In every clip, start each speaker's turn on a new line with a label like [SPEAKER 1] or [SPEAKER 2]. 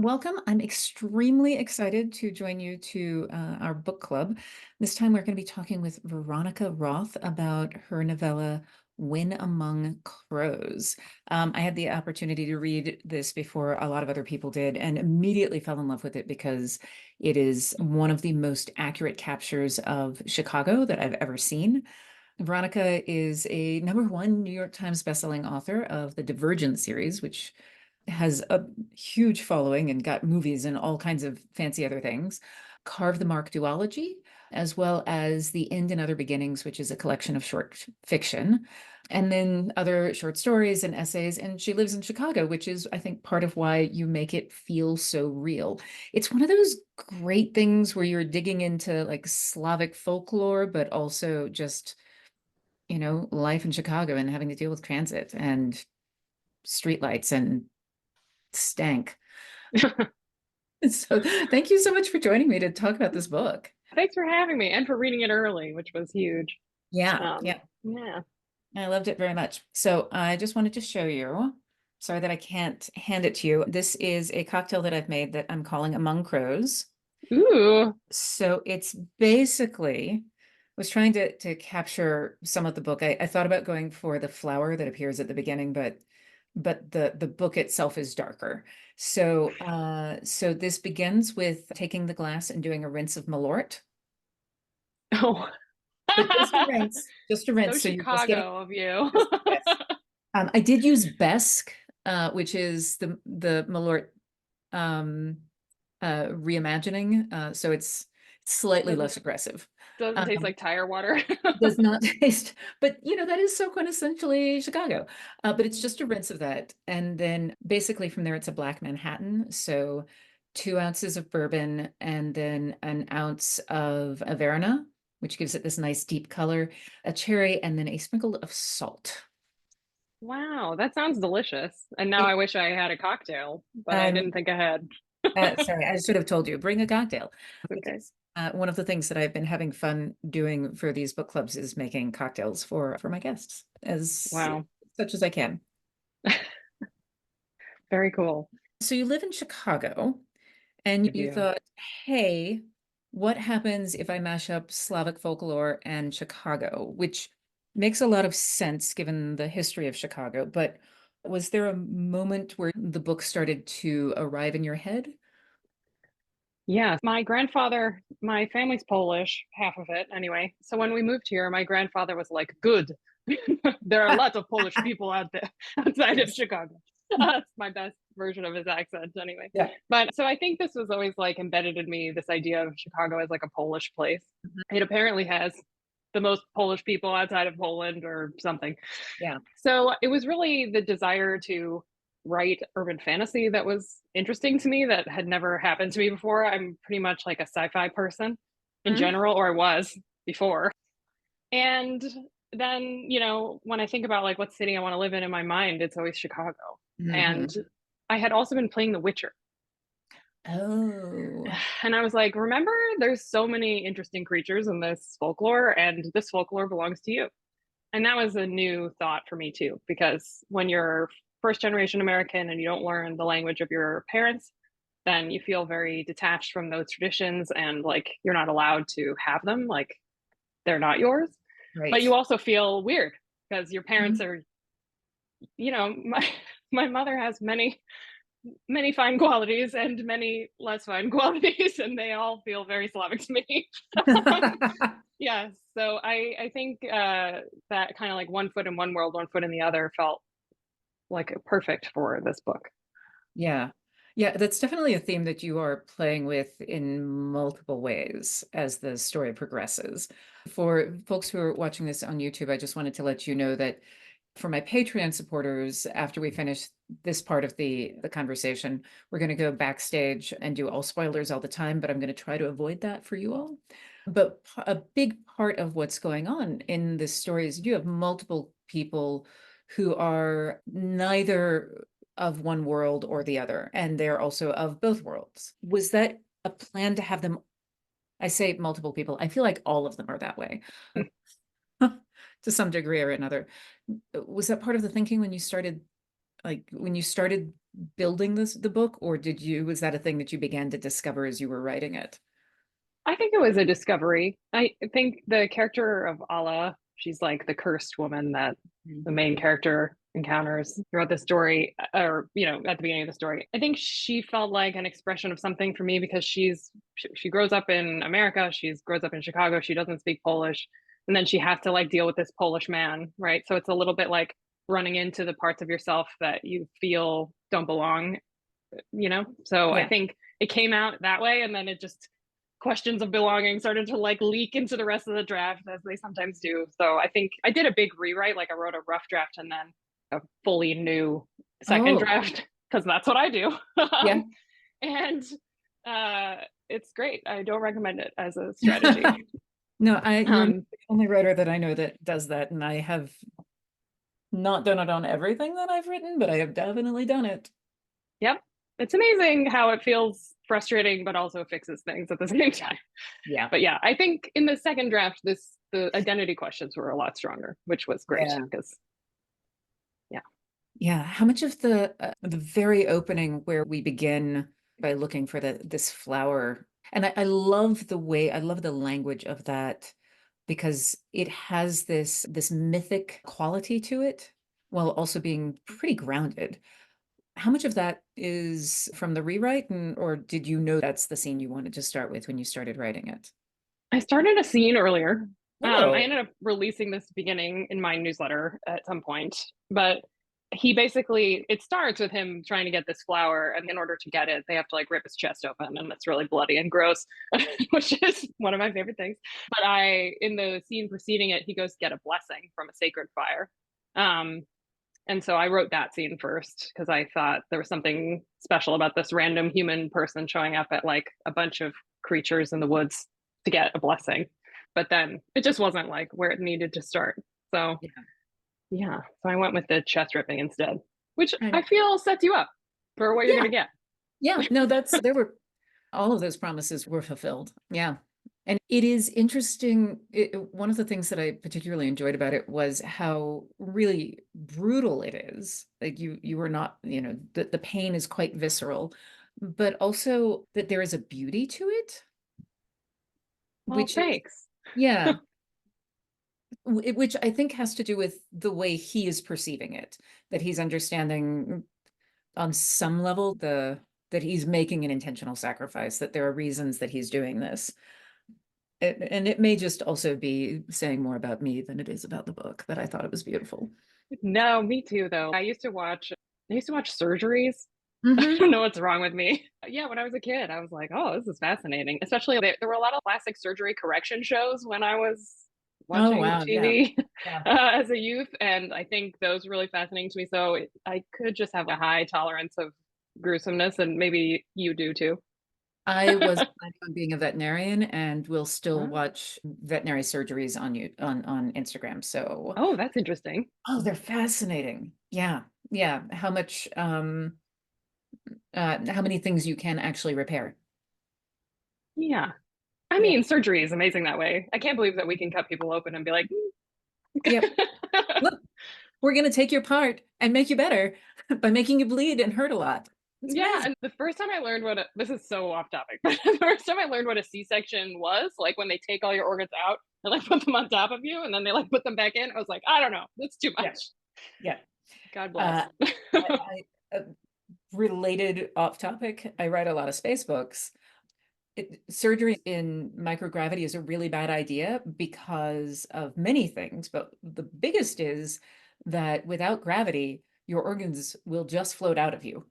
[SPEAKER 1] Welcome. I'm extremely excited to join you to our book club. This time we're going to be talking with Veronica Roth about her novella, When Among Crows. I had the opportunity to read this before a lot of other people did and immediately fell in love with it because it is one of the most accurate captures of Chicago that I've ever seen. Veronica is a #1 New York Times bestselling author of the Divergent series, which has a huge following and got movies and all kinds of fancy other things. Carve the Mark duology, as well as The End and Other Beginnings, which is a collection of short fiction, and then other short stories and essays. And she lives in Chicago, which is, I think, part of why you make it feel so real. It's one of those great things where you're digging into like Slavic folklore, but also just, life in Chicago and having to deal with transit and streetlights and stank. So thank you so much for joining me to talk about this book.
[SPEAKER 2] Thanks for having me and for reading it early, which was huge.
[SPEAKER 1] Yeah,
[SPEAKER 2] Um,
[SPEAKER 1] yeah,
[SPEAKER 2] yeah.
[SPEAKER 1] I loved it very much. So I just wanted to show you. Sorry that I can't hand it to you. This is a cocktail that I've made that I'm calling Among Crows.
[SPEAKER 2] Ooh.
[SPEAKER 1] So it's basically was trying to capture some of the book. I thought about going for the flower that appears at the beginning, but the book itself is darker. So this begins with taking the glass and doing a rinse of Malort,
[SPEAKER 2] Oh.
[SPEAKER 1] but just a rinse, just a
[SPEAKER 2] So
[SPEAKER 1] rinse. So you're just getting
[SPEAKER 2] Chicago of you.
[SPEAKER 1] just yes. I did use Besk, which is the Malort um, reimagining. So it's slightly
[SPEAKER 2] Doesn't
[SPEAKER 1] less aggressive.
[SPEAKER 2] doesn't taste
[SPEAKER 1] Um,
[SPEAKER 2] like tire water.
[SPEAKER 1] does not taste, but that is so quintessentially Chicago. But it's just a rinse of that. And then basically from there, it's a black Manhattan. So 2 ounces of bourbon and then an ounce of Averna, which gives it this nice deep color, a cherry, and then a sprinkle of salt.
[SPEAKER 2] Wow, that sounds delicious. And now
[SPEAKER 1] It,
[SPEAKER 2] I wish I had a cocktail, but I
[SPEAKER 1] um,
[SPEAKER 2] didn't think ahead.
[SPEAKER 1] sorry, I should have told you, bring a cocktail.
[SPEAKER 2] Okay.
[SPEAKER 1] Because one of the things that I've been having fun doing for these book clubs is making cocktails for my guests as
[SPEAKER 2] Wow.
[SPEAKER 1] such as I can.
[SPEAKER 2] Very cool.
[SPEAKER 1] So you live in Chicago and
[SPEAKER 2] I
[SPEAKER 1] you
[SPEAKER 2] do.
[SPEAKER 1] thought, hey, what happens if I mash up Slavic folklore and Chicago, which makes a lot of sense given the history of Chicago. But was there a moment where the book started to arrive in your head?
[SPEAKER 2] Yeah, my grandfather, my family's Polish, half of it anyway. So when we moved here, my grandfather was like, "Good. There are lots of Polish people out there outside of
[SPEAKER 1] Yes.
[SPEAKER 2] Chicago." That's my best version of his accent anyway.
[SPEAKER 1] Yeah.
[SPEAKER 2] But so I think this was always like embedded in me, this idea of Chicago as like a Polish place.
[SPEAKER 1] Mhm.
[SPEAKER 2] It apparently has the most Polish people outside of Poland or something.
[SPEAKER 1] Yeah.
[SPEAKER 2] So it was really the desire to write urban fantasy that was interesting to me that had never happened to me before. I'm pretty much like a sci-fi person in
[SPEAKER 1] Mhm.
[SPEAKER 2] general, or I was before. And then, when I think about like what city I want to live in my mind, it's always Chicago. And
[SPEAKER 1] Mhm.
[SPEAKER 2] I had also been playing The Witcher.
[SPEAKER 1] Oh,
[SPEAKER 2] And I was like, remember, there's so many interesting creatures in this folklore, and this folklore belongs to you. And that was a new thought for me too, because when you're first generation American and you don't learn the language of your parents, then you feel very detached from those traditions and like you're not allowed to have them, like they're not yours. But you
[SPEAKER 1] right.
[SPEAKER 2] also feel weird because your parents
[SPEAKER 1] Mhm.
[SPEAKER 2] are, my mother has many fine qualities and many less fine qualities, and they all feel very Slavic to me. Yeah, so I think that kind of like one foot in one world, one foot in the other felt like perfect for this book.
[SPEAKER 1] Yeah. Yeah, that's definitely a theme that you are playing with in multiple ways as the story progresses. For folks who are watching this on YouTube, I just wanted to let you know that for my Patreon supporters, after we finish this part of the conversation, we're going to go backstage and do all spoilers all the time, but I'm going to try to avoid that for you all. But a big part of what's going on in this story is you have multiple people who are neither of one world or the other, and they're also of both worlds. Was that a plan to have them? I say multiple people. I feel like all of them are that way to some degree or another. Was that part of the thinking when you started, like when you started building the book, or was that a thing that you began to discover as you were writing it?
[SPEAKER 2] I think it was a discovery. I think the character of Allah, she's like the cursed woman that the main character encounters throughout the story, or at the beginning of the story. I think she felt like an expression of something for me because she grows up in America, she grows up in Chicago, she doesn't speak Polish, and then she has to like deal with this Polish man, right? So it's a little bit like running into the parts of yourself that you feel don't belong. So I
[SPEAKER 1] Yeah.
[SPEAKER 2] think it came out that way, and then it just questions of belonging started to like leak into the rest of the draft as they sometimes do. So I think I did a big rewrite, like I wrote a rough draft and then a fully new second
[SPEAKER 1] Oh,
[SPEAKER 2] draft because that's what I do.
[SPEAKER 1] yeah.
[SPEAKER 2] And it's great. I don't recommend it as a strategy.
[SPEAKER 1] No, you're not
[SPEAKER 2] um,
[SPEAKER 1] the only writer that I know that does that, and I have not done it on everything that I've written, but I have definitely done it.
[SPEAKER 2] yep. It's amazing how it feels frustrating, but also fixes things at the same time.
[SPEAKER 1] Yeah.
[SPEAKER 2] But yeah, I think in the second draft, the identity questions were a lot stronger, which was great
[SPEAKER 1] Yeah.
[SPEAKER 2] because yeah.
[SPEAKER 1] Yeah. How much of the very opening where we begin by looking for this flower, and I love the language of that because it has this mythic quality to it while also being pretty grounded. How much of that is from the rewrite, or did you know that's the scene you wanted to start with when you started writing it?
[SPEAKER 2] I started a scene earlier. I
[SPEAKER 1] Oh,
[SPEAKER 2] ended up releasing this beginning in my newsletter at some point, but he basically it starts with him trying to get this flower, and in order to get it, they have to like rip his chest open, and it's really bloody and gross, which is one of my favorite things. But in the scene preceding it, he goes to get a blessing from a sacred fire. Um, and so I wrote that scene first because I thought there was something special about this random human person showing up at like a bunch of creatures in the woods to get a blessing. But then it just wasn't like where it needed to start. So
[SPEAKER 1] yeah.
[SPEAKER 2] yeah, so I went with the chest ripping instead, which I
[SPEAKER 1] Right.
[SPEAKER 2] feel sets you up for what you're
[SPEAKER 1] Yeah.
[SPEAKER 2] gonna get.
[SPEAKER 1] Yeah. No, there were all of those promises were fulfilled. Yeah. And it is interesting. One of the things that I particularly enjoyed about it was how really brutal it is. Like you are not, the pain is quite visceral, but also that there is a beauty to it,
[SPEAKER 2] Well,
[SPEAKER 1] which is,
[SPEAKER 2] thanks.
[SPEAKER 1] yeah, which I think has to do with the way he is perceiving it, that he's understanding on some level that he's making an intentional sacrifice, that there are reasons that he's doing this. And it may just also be saying more about me than it is about the book, but I thought it was beautiful.
[SPEAKER 2] No, me too though. I used to watch surgeries. I
[SPEAKER 1] Hmm.
[SPEAKER 2] don't know what's wrong with me. Yeah, when I was a kid, I was like, oh, this is fascinating. Especially there were a lot of plastic surgery correction shows when I was
[SPEAKER 1] Oh,
[SPEAKER 2] watching
[SPEAKER 1] wow. Yeah.
[SPEAKER 2] TV
[SPEAKER 1] Yeah.
[SPEAKER 2] as a youth. And I think those were really fascinating to me. So I could just have a high tolerance of gruesomeness, and maybe you do too.
[SPEAKER 1] I was planning on being a veterinarian and will still
[SPEAKER 2] Huh?
[SPEAKER 1] watch veterinary surgeries on Instagram. So,
[SPEAKER 2] Oh, that's interesting.
[SPEAKER 1] oh, they're fascinating. Yeah. Yeah. How many things you can actually repair.
[SPEAKER 2] Yeah. I
[SPEAKER 1] Yeah.
[SPEAKER 2] mean, surgery is amazing that way. I can't believe that we can cut people open and be like,
[SPEAKER 1] Yep. Look, we're going to take your part and make you better by making you bleed and hurt a lot. It's
[SPEAKER 2] yeah,
[SPEAKER 1] amazing.
[SPEAKER 2] and the first time I learned this is so off topic, but the first time I learned what a C-section was, like when they take all your organs out and like put them on top of you and then they like put them back in, I was like, I don't know, that's too
[SPEAKER 1] Yeah.
[SPEAKER 2] much.
[SPEAKER 1] Yeah.
[SPEAKER 2] God
[SPEAKER 1] Uh,
[SPEAKER 2] bless.
[SPEAKER 1] related off topic, I write a lot of space books. Surgery in microgravity is a really bad idea because of many things, but the biggest is that without gravity, your organs will just float out of you.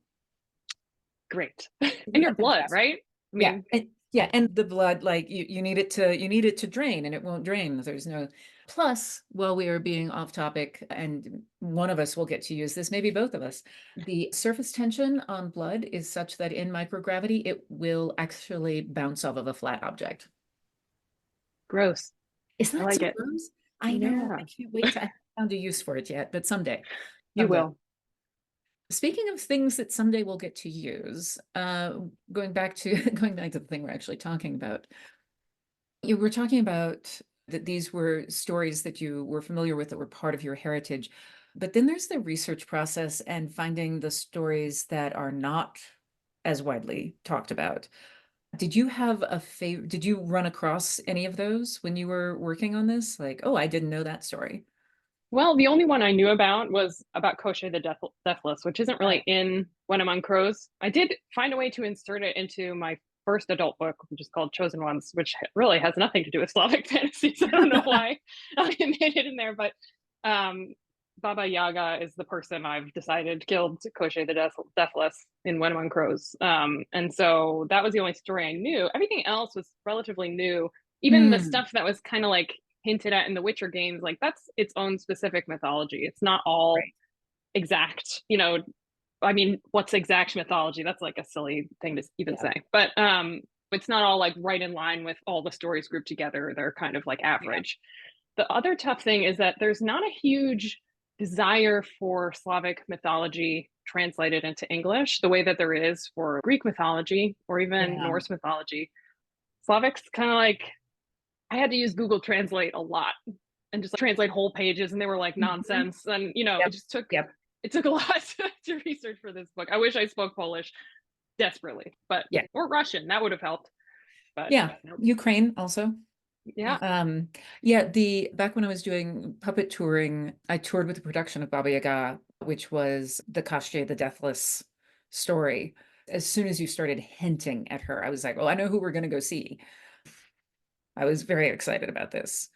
[SPEAKER 2] Great. And
[SPEAKER 1] Isn't
[SPEAKER 2] your
[SPEAKER 1] that
[SPEAKER 2] blood,
[SPEAKER 1] fantastic?
[SPEAKER 2] right? I
[SPEAKER 1] Yeah.
[SPEAKER 2] mean,
[SPEAKER 1] And the blood, like you need it to drain, and it won't drain. There's no plus, while we are being off topic, and one of us will get to use this, maybe both of us, the surface tension on blood is such that in microgravity, it will actually bounce off of a flat object.
[SPEAKER 2] gross.
[SPEAKER 1] Isn't
[SPEAKER 2] I
[SPEAKER 1] that
[SPEAKER 2] like
[SPEAKER 1] so
[SPEAKER 2] it.
[SPEAKER 1] gross? I know. I
[SPEAKER 2] Yeah,
[SPEAKER 1] can't wait to I haven't found a use for it yet, but someday.
[SPEAKER 2] you
[SPEAKER 1] Someday.
[SPEAKER 2] will.
[SPEAKER 1] Speaking of things that someday we'll get to use, going back to going back to the thing we're actually talking about, you were talking about that these were stories that you were familiar with that were part of your heritage. But then there's the research process and finding the stories that are not as widely talked about. Did you have a favorite? Did you run across any of those when you were working on this? Like, oh, I didn't know that story.
[SPEAKER 2] Well, the only one I knew about was about Koschei the Deathless, which isn't
[SPEAKER 1] Right.
[SPEAKER 2] really in When Among Crows. I did find a way to insert it into my first adult book, which is called Chosen Ones, which really has nothing to do with Slavic fantasies. I don't know why I made it in there, but um, Baba Yaga is the person I've decided killed Koschei the Deathless in When Among Crows. And so that was the only story I knew. Everything else was relatively new. Even the
[SPEAKER 1] Mm,
[SPEAKER 2] stuff that was kind of like hinted at in the Witcher games, like that's its own specific mythology. It's not all
[SPEAKER 1] right.
[SPEAKER 2] exact, I mean, what's exact mythology? That's like a silly thing to even
[SPEAKER 1] Yeah.
[SPEAKER 2] say. But it's not all like right in line with all the stories grouped together. They're kind of like
[SPEAKER 1] Yeah.
[SPEAKER 2] average. The other tough thing is that there's not a huge desire for Slavic mythology translated into English the way that there is for Greek mythology or even
[SPEAKER 1] Yeah.
[SPEAKER 2] Norse mythology. Slavic's kind of like I had to use Google Translate a lot and just like, translate whole pages, and they were like
[SPEAKER 1] Mhm.
[SPEAKER 2] nonsense. And
[SPEAKER 1] Yep. Yep.
[SPEAKER 2] it took a lot to research for this book. I wish I spoke Polish desperately, but
[SPEAKER 1] Yeah.
[SPEAKER 2] or Russian that would have helped. But
[SPEAKER 1] Yeah.
[SPEAKER 2] nope.
[SPEAKER 1] Ukraine also.
[SPEAKER 2] Yeah.
[SPEAKER 1] Um, yeah, the back when I was doing puppet touring, I toured with the production of Baba Yaga, which was the Koshchei the Deathless story. As soon as you started hinting at her, I was like, well, I know who we're going to go see. I was very excited about this.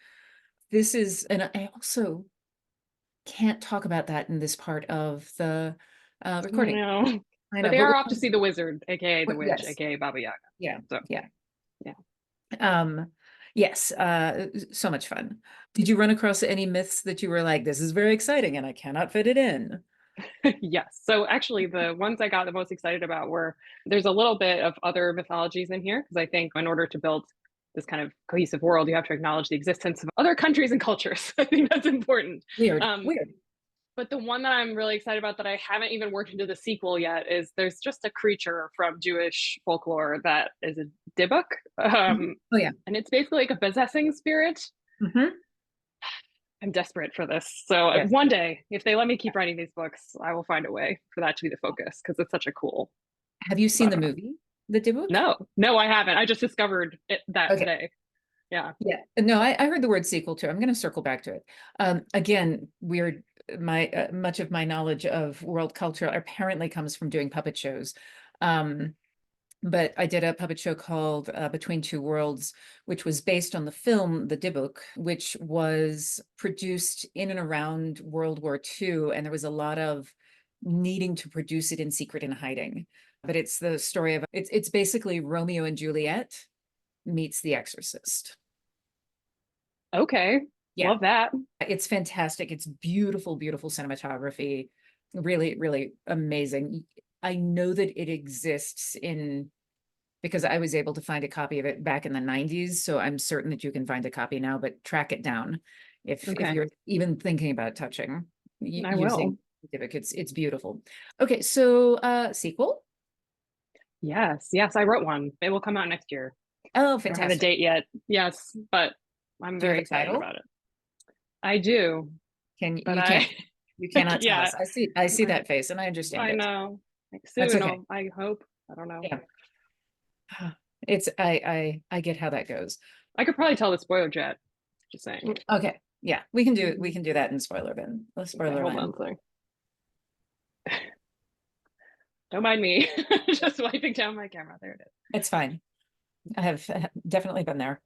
[SPEAKER 1] This is, and I also can't talk about that in this part of the recording.
[SPEAKER 2] No.
[SPEAKER 1] I
[SPEAKER 2] But
[SPEAKER 1] know,
[SPEAKER 2] they
[SPEAKER 1] but
[SPEAKER 2] are off to see the wizard, aka the witch,
[SPEAKER 1] yes,
[SPEAKER 2] aka Baba Yaga.
[SPEAKER 1] yeah,
[SPEAKER 2] So
[SPEAKER 1] yeah.
[SPEAKER 2] yeah.
[SPEAKER 1] Um, yes, so much fun. Did you run across any myths that you were like, this is very exciting and I cannot fit it in?
[SPEAKER 2] Yes. So actually the ones I got the most excited about were there's a little bit of other mythologies in here because I think in order to build this kind of cohesive world, you have to acknowledge the existence of other countries and cultures. I think that's important.
[SPEAKER 1] Weird,
[SPEAKER 2] Um,
[SPEAKER 1] weird.
[SPEAKER 2] but the one that I'm really excited about that I haven't even worked into the sequel yet is there's just a creature from Jewish folklore that is a dybbuk.
[SPEAKER 1] Mhm. Oh yeah.
[SPEAKER 2] And it's basically like a possessing spirit.
[SPEAKER 1] Hmm.
[SPEAKER 2] I'm desperate for this. So
[SPEAKER 1] Yes.
[SPEAKER 2] one day, if they let me keep writing these books, I will find a way for that to be the focus because it's such a cool.
[SPEAKER 1] Have you
[SPEAKER 2] I
[SPEAKER 1] seen the
[SPEAKER 2] don't know.
[SPEAKER 1] movie, The book?
[SPEAKER 2] No, I haven't. I just discovered that
[SPEAKER 1] Okay.
[SPEAKER 2] today. Yeah.
[SPEAKER 1] Yeah. No, I heard the word sequel too. I'm going to circle back to it. Again, weird. My much of my knowledge of world culture apparently comes from doing puppet shows. Um, but I did a puppet show called Between Two Worlds, which was based on the film The Dybbuk, which was produced in and around World War II, and there was a lot of needing to produce it in secret and hiding. But it's the story of it's basically Romeo and Juliet meets The Exorcist.
[SPEAKER 2] Okay.
[SPEAKER 1] Yeah,
[SPEAKER 2] Love that.
[SPEAKER 1] it's fantastic. It's beautiful, beautiful cinematography. Really, really amazing. I know that it exists in because I was able to find a copy of it back in the 90s. So I'm certain that you can find a copy now, but track it down if
[SPEAKER 2] Okay.
[SPEAKER 1] you're even thinking about touching
[SPEAKER 2] I
[SPEAKER 1] using
[SPEAKER 2] will.
[SPEAKER 1] Civic. It's beautiful. Okay, so sequel.
[SPEAKER 2] Yes. Yes. I wrote one. It will come out next year.
[SPEAKER 1] Oh,
[SPEAKER 2] I don't have a
[SPEAKER 1] fantastic.
[SPEAKER 2] date yet. Yes, but I'm
[SPEAKER 1] Do you have
[SPEAKER 2] very
[SPEAKER 1] a
[SPEAKER 2] excited
[SPEAKER 1] title?
[SPEAKER 2] about it. I do,
[SPEAKER 1] Can
[SPEAKER 2] but
[SPEAKER 1] you can't you cannot tell
[SPEAKER 2] yeah,
[SPEAKER 1] us. I see
[SPEAKER 2] I,
[SPEAKER 1] that face and I understand
[SPEAKER 2] I
[SPEAKER 1] it.
[SPEAKER 2] know. Like
[SPEAKER 1] That's
[SPEAKER 2] soon,
[SPEAKER 1] okay.
[SPEAKER 2] I hope. I don't know.
[SPEAKER 1] Yeah. It's I get how that goes.
[SPEAKER 2] I could probably tell the spoiler jet. Just saying.
[SPEAKER 1] Okay. Yeah, we can do that in spoiler bin.
[SPEAKER 2] Okay,
[SPEAKER 1] Spoiler
[SPEAKER 2] hold on
[SPEAKER 1] land.
[SPEAKER 2] a second. Don't mind me. Just wiping down my camera. There it is.
[SPEAKER 1] It's fine. I have definitely been there.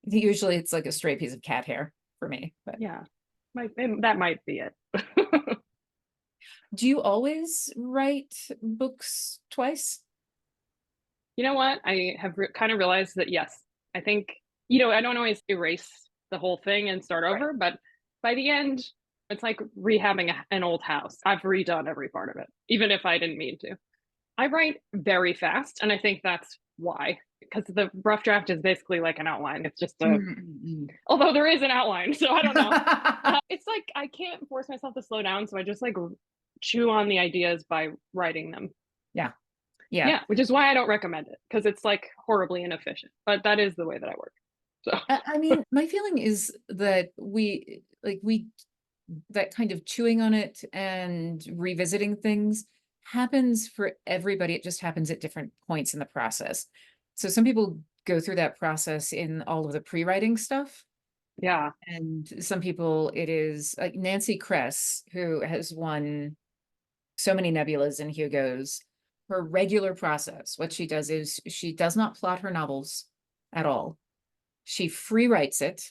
[SPEAKER 1] Usually it's like a stray piece of cat hair for me, but
[SPEAKER 2] Yeah, that might be it.
[SPEAKER 1] do you always write books twice?
[SPEAKER 2] You know what? I have kind of realized that yes, I think I don't always erase the whole thing and start
[SPEAKER 1] Right.
[SPEAKER 2] over, but by the end, it's like rehabbing an old house. I've redone every part of it, even if I didn't mean to. I write very fast, and I think that's why. Because the rough draft is basically like an outline. It's just
[SPEAKER 1] Mm-mm.
[SPEAKER 2] although there is an outline, so I don't know. It's like I can't force myself to slow down, so I just like chew on the ideas by writing them.
[SPEAKER 1] Yeah, yeah.
[SPEAKER 2] Yeah, which is why I don't recommend it because it's like horribly inefficient. But that is the way that I work. So
[SPEAKER 1] I mean, my feeling is that we that kind of chewing on it and revisiting things happens for everybody. It just happens at different points in the process. So some people go through that process in all of the pre-writing stuff.
[SPEAKER 2] Yeah.
[SPEAKER 1] And some people, it is like Nancy Kress, who has won so many Nebulas and Hugos. Her regular process, what she does is she does not plot her novels at all. She free writes it.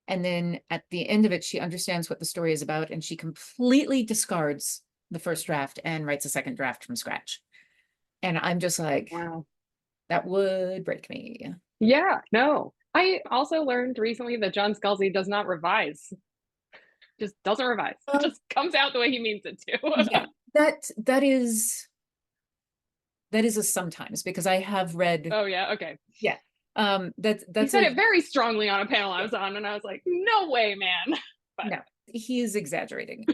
[SPEAKER 1] And then at the end of it, she understands what the story is about and she completely discards the first draft and writes a second draft from scratch. And I'm just like,
[SPEAKER 2] Wow.
[SPEAKER 1] that would break me.
[SPEAKER 2] Yeah, no. I also learned recently that John Scalzi does not revise. Just doesn't revise. It
[SPEAKER 1] Uh,
[SPEAKER 2] just comes out the way he means it
[SPEAKER 1] yeah,
[SPEAKER 2] to.
[SPEAKER 1] that is a sometimes because I have read,
[SPEAKER 2] Oh yeah, okay.
[SPEAKER 1] yeah. That's
[SPEAKER 2] He
[SPEAKER 1] that's
[SPEAKER 2] said
[SPEAKER 1] a
[SPEAKER 2] it very strongly on a panel I
[SPEAKER 1] yeah,
[SPEAKER 2] was on, and I was like, no way, man. But
[SPEAKER 1] no, he is exaggerating.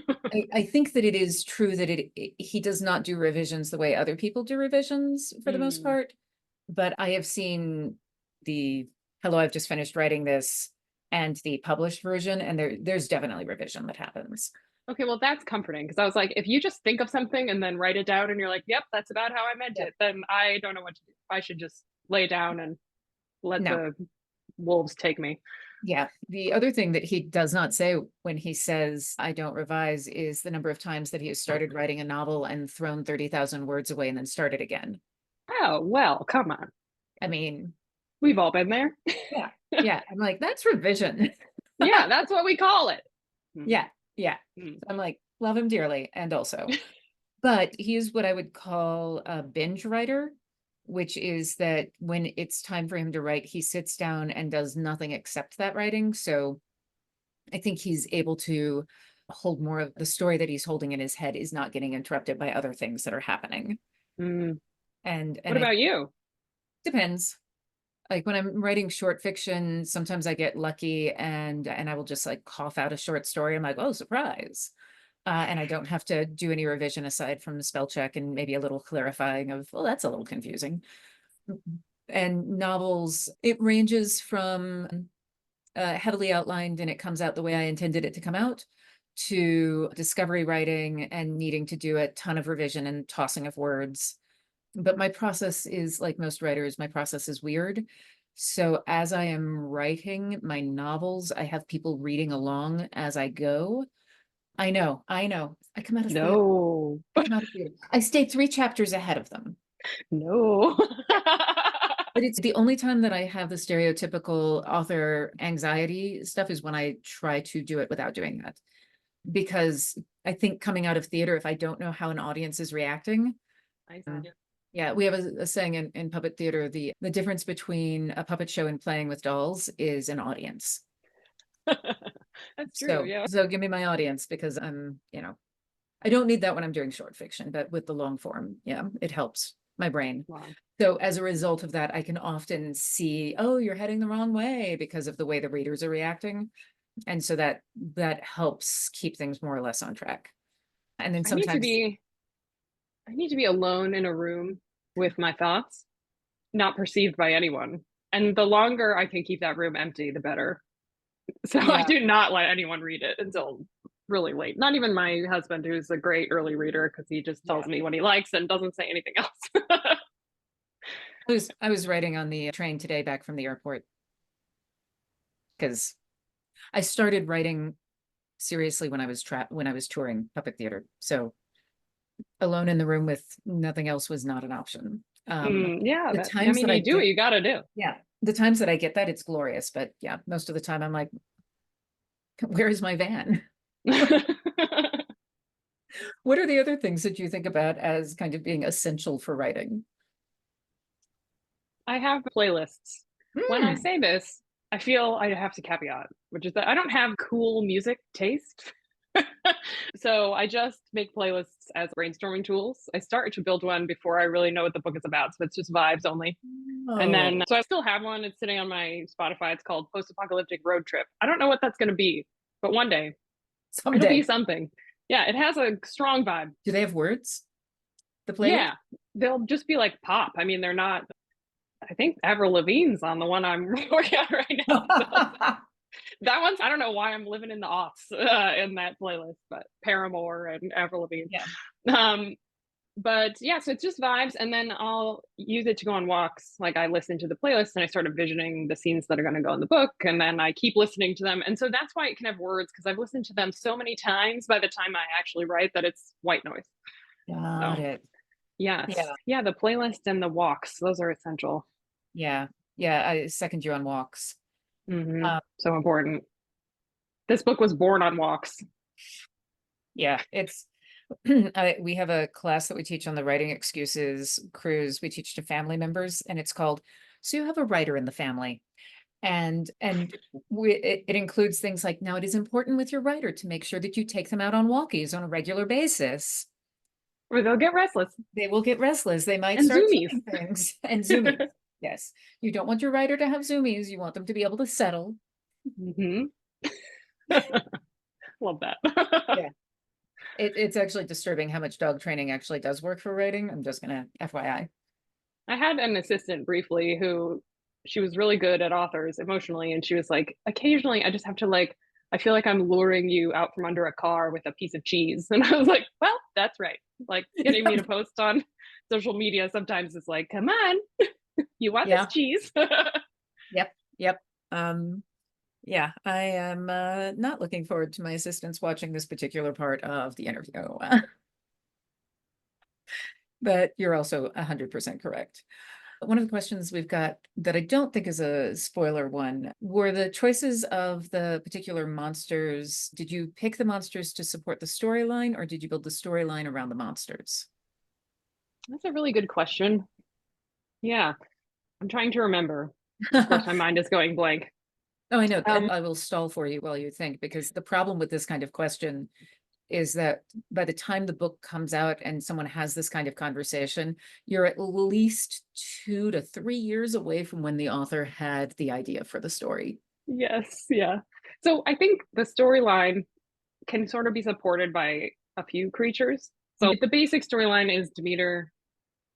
[SPEAKER 1] I think that it is true that he does not do revisions the way other people do revisions for the most
[SPEAKER 2] mm,
[SPEAKER 1] part. But I have seen the hello, I've just finished writing this and the published version, and there's definitely revision that happens.
[SPEAKER 2] okay, well that's comforting because I was like, if you just think of something and then write it down and you're like, yep, that's about how I meant
[SPEAKER 1] Yep.
[SPEAKER 2] it, then I don't know what to do. I should just lay down and let
[SPEAKER 1] No,
[SPEAKER 2] the wolves take me.
[SPEAKER 1] yeah. The other thing that he does not say when he says I don't revise is the number of times that he has started writing a novel and thrown 30,000 words away and then started again.
[SPEAKER 2] Oh, well, come on.
[SPEAKER 1] I mean,
[SPEAKER 2] We've all been there.
[SPEAKER 1] yeah, yeah. I'm like, that's revision.
[SPEAKER 2] Yeah, that's what we call it. Mm,
[SPEAKER 1] Yeah, yeah.
[SPEAKER 2] mm.
[SPEAKER 1] I'm like, love him dearly. And also, but he is what I would call a binge writer, which is that when it's time for him to write, he sits down and does nothing except that writing. So I think he's able to hold more of the story that he's holding in his head is not getting interrupted by other things that are happening.
[SPEAKER 2] Mm.
[SPEAKER 1] And
[SPEAKER 2] What
[SPEAKER 1] it
[SPEAKER 2] about you?
[SPEAKER 1] depends. Like when I'm writing short fiction, sometimes I get lucky and I will just like cough out a short story. I'm like, oh, surprise. And I don't have to do any revision aside from the spell check and maybe a little clarifying of, well, that's a little confusing. And novels, it ranges from heavily outlined and it comes out the way I intended it to come out to discovery writing and needing to do a ton of revision and tossing of words. But my process is like most writers, my process is weird. So as I am writing my novels, I have people reading along as I go. I know, I know. I come out of theater.
[SPEAKER 2] No,
[SPEAKER 1] I come out of theater. I stay 3 chapters ahead of them.
[SPEAKER 2] no.
[SPEAKER 1] But it's the only time that I have the stereotypical author anxiety stuff is when I try to do it without doing that. Because I think coming out of theater, if I don't know how an audience is reacting,
[SPEAKER 2] I
[SPEAKER 1] um,
[SPEAKER 2] see.
[SPEAKER 1] yeah, we have a saying in puppet theater, the difference between a puppet show and playing with dolls is an audience.
[SPEAKER 2] That's true.
[SPEAKER 1] So,
[SPEAKER 2] Yeah.
[SPEAKER 1] so give me my audience because I don't need that when I'm doing short fiction, but with the long form, yeah, it helps my brain.
[SPEAKER 2] Wow.
[SPEAKER 1] So as a result of that, I can often see, oh, you're heading the wrong way because of the way the readers are reacting. And so that helps keep things more or less on track. And then
[SPEAKER 2] I need to
[SPEAKER 1] sometimes,
[SPEAKER 2] be I need to be alone in a room with my thoughts, not perceived by anyone. And the longer I can keep that room empty, the better. So I
[SPEAKER 1] yeah,
[SPEAKER 2] do not let anyone read it until really late. Not even my husband, who's a great early reader, because he just tells
[SPEAKER 1] yeah.
[SPEAKER 2] me what he likes and doesn't say anything else.
[SPEAKER 1] I was writing on the train today back from the airport because I started writing seriously when I was touring puppet theater. So alone in the room with nothing else was not an option.
[SPEAKER 2] Yeah,
[SPEAKER 1] The
[SPEAKER 2] that I
[SPEAKER 1] times
[SPEAKER 2] mean,
[SPEAKER 1] that I
[SPEAKER 2] you do what
[SPEAKER 1] get,
[SPEAKER 2] you got to do.
[SPEAKER 1] yeah, the times that I get that, it's glorious. But yeah, most of the time I'm like, where is my van? What are the other things that you think about as kind of being essential for writing?
[SPEAKER 2] I have playlists. When I
[SPEAKER 1] Hmm.
[SPEAKER 2] say this, I feel I have to caveat, which is that I don't have cool music taste. So I just make playlists as brainstorming tools. I start to build one before I really know what the book is about. So it's just vibes only. And then,
[SPEAKER 1] Oh,
[SPEAKER 2] so I still have one. It's sitting on my Spotify. It's called Post Apocalyptic Road Trip. I don't know what that's going to be, but one day it'll be
[SPEAKER 1] someday.
[SPEAKER 2] something. Yeah, it has a strong vibe.
[SPEAKER 1] Do they have words? The playlist?
[SPEAKER 2] Yeah, they'll just be like pop. I mean, they're not, I think Avril Lavigne's on the one I'm working on right now. So That one's, I don't know why I'm living in the aughts in that playlist, but Paramore and Avril Lavigne.
[SPEAKER 1] Yeah.
[SPEAKER 2] Um, but yeah, so it's just vibes, and then I'll use it to go on walks. Like I listen to the playlist and I start envisioning the scenes that are going to go in the book, and then I keep listening to them. And so that's why it can have words, because I've listened to them so many times by the time I actually write that it's white noise.
[SPEAKER 1] Got
[SPEAKER 2] So
[SPEAKER 1] it.
[SPEAKER 2] yes,
[SPEAKER 1] Yeah.
[SPEAKER 2] yeah, the playlist and the walks, those are essential.
[SPEAKER 1] Yeah. Yeah. I second you on walks.
[SPEAKER 2] So important. This book was born on walks.
[SPEAKER 1] Yeah, it's we have a class that we teach on the writing excuses cruise. We teach to family members, and it's called "So You Have a Writer in the Family." And it includes things like, now it is important with your writer to make sure that you take them out on walkies on a regular basis.
[SPEAKER 2] Or they'll get restless.
[SPEAKER 1] They will get restless. They might
[SPEAKER 2] And
[SPEAKER 1] start
[SPEAKER 2] zoomies.
[SPEAKER 1] killing things and zoomies. Yes, you don't want your writer to have zoomies. You want them to be able to settle.
[SPEAKER 2] Hmm. Love that.
[SPEAKER 1] Yeah. It's actually disturbing how much dog training actually does work for writing. I'm just gonna FYI.
[SPEAKER 2] I had an assistant briefly who, she was really good at authors emotionally, and she was like, occasionally I just have to like, I feel like I'm luring you out from under a car with a piece of cheese. And I was like, well, that's right. Like getting me to post on social media sometimes is like, come on, you want this
[SPEAKER 1] Yeah.
[SPEAKER 2] cheese?
[SPEAKER 1] Yep. Yep. Um, yeah, I am not looking forward to my assistants watching this particular part of the interview. But you're also 100% correct. One of the questions we've got that I don't think is a spoiler one were the choices of the particular monsters. Did you pick the monsters to support the storyline, or did you build the storyline around the monsters?
[SPEAKER 2] That's a really good question. Yeah, I'm trying to remember. Of course, my mind is going blank.
[SPEAKER 1] Oh, I know.
[SPEAKER 2] Um,
[SPEAKER 1] I will stall for you while you think, because the problem with this kind of question is that by the time the book comes out and someone has this kind of conversation, you're at least 2 to 3 years away from when the author had the idea for the story.
[SPEAKER 2] yes, yeah. So I think the storyline can sort of be supported by a few creatures. So the basic storyline is Demeter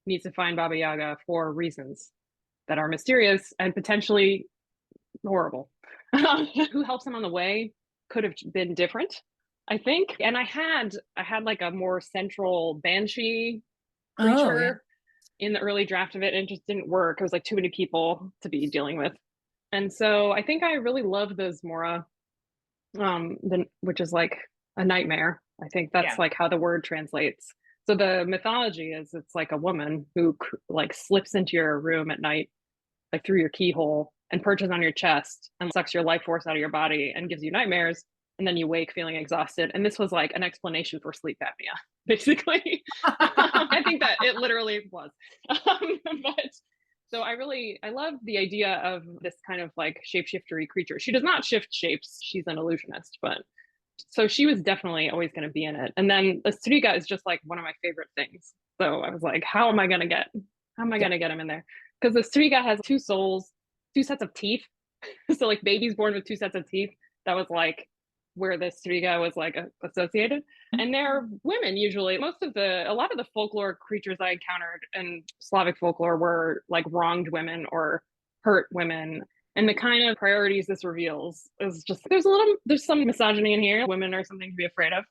[SPEAKER 2] needs to find Baba Yaga for reasons that are mysterious and potentially horrible. Who helps him on the way could have been different, I think. And I had like a more central banshee
[SPEAKER 1] Oh, yeah.
[SPEAKER 2] creature in the early draft of it, and it just didn't work. It was like too many people to be dealing with. And so I think I really love the Zmora, which is like a nightmare. I think that's
[SPEAKER 1] Yeah.
[SPEAKER 2] like how the word translates. So the mythology is it's like a woman who like slips into your room at night, like through your keyhole, and perches on your chest and sucks your life force out of your body and gives you nightmares. And then you wake feeling exhausted. And this was like an explanation for sleep apnea, basically. I think that it literally was. But so I love the idea of this kind of like shapeshiftery creature. She does not shift shapes. She's an illusionist, but so she was definitely always going to be in it. And then the Striga is just like one of my favorite things. So I was like, how am I
[SPEAKER 1] Yeah.
[SPEAKER 2] going to get him in there? Because the Striga has two souls, two sets of teeth. So like babies born with two sets of teeth. That was like where the Striga was like associated. And they're women usually. A lot of the folklore creatures I encountered in Slavic folklore were like wronged women or hurt women. And the kind of priorities this reveals is just there's some misogyny in here. Women are something to be afraid of.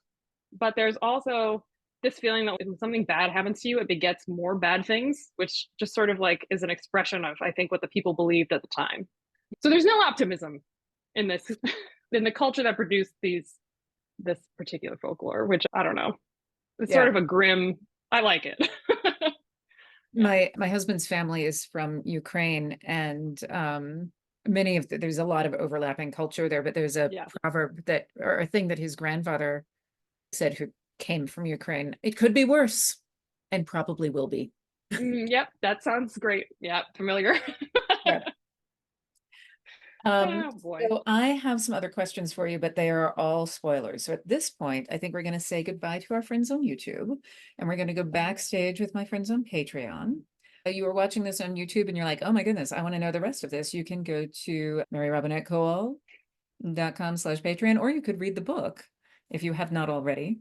[SPEAKER 2] But there's also this feeling that when something bad happens to you, it begets more bad things, which just sort of like is an expression of, I think, what the people believed at the time. So there's no optimism in this, in the culture that produced this particular folklore, which I don't know. It's sort
[SPEAKER 1] Yeah.
[SPEAKER 2] of a grim, I like it. Yeah.
[SPEAKER 1] My husband's family is from Ukraine, and there's a lot of overlapping culture there, but there's a
[SPEAKER 2] Yeah.
[SPEAKER 1] proverb that, or a thing that his grandfather said, who came from Ukraine: it could be worse, and probably will be.
[SPEAKER 2] Yep. That sounds great. Yeah. Familiar.
[SPEAKER 1] Yeah. Um,
[SPEAKER 2] Oh boy.
[SPEAKER 1] so I have some other questions for you, but they are all spoilers. So at this point, I think we're going to say goodbye to our friends on YouTube, and we're going to go backstage with my friends on Patreon. You were watching this on YouTube and you're like, oh my goodness, I want to know the rest of this. You can go to maryrobinettekowal.com/Patreon, or you could read the book if you have not already.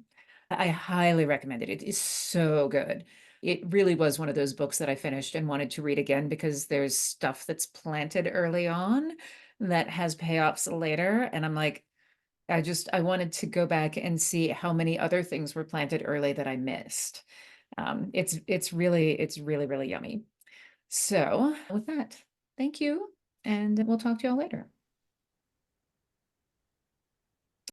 [SPEAKER 1] I highly recommend it. It is so good. It really was one of those books that I finished and wanted to read again, because there's stuff that's planted early on that has payoffs later. And I'm like, I wanted to go back and see how many other things were planted early that I missed. It's really, really yummy. So with that, thank you, and we'll talk to y'all later.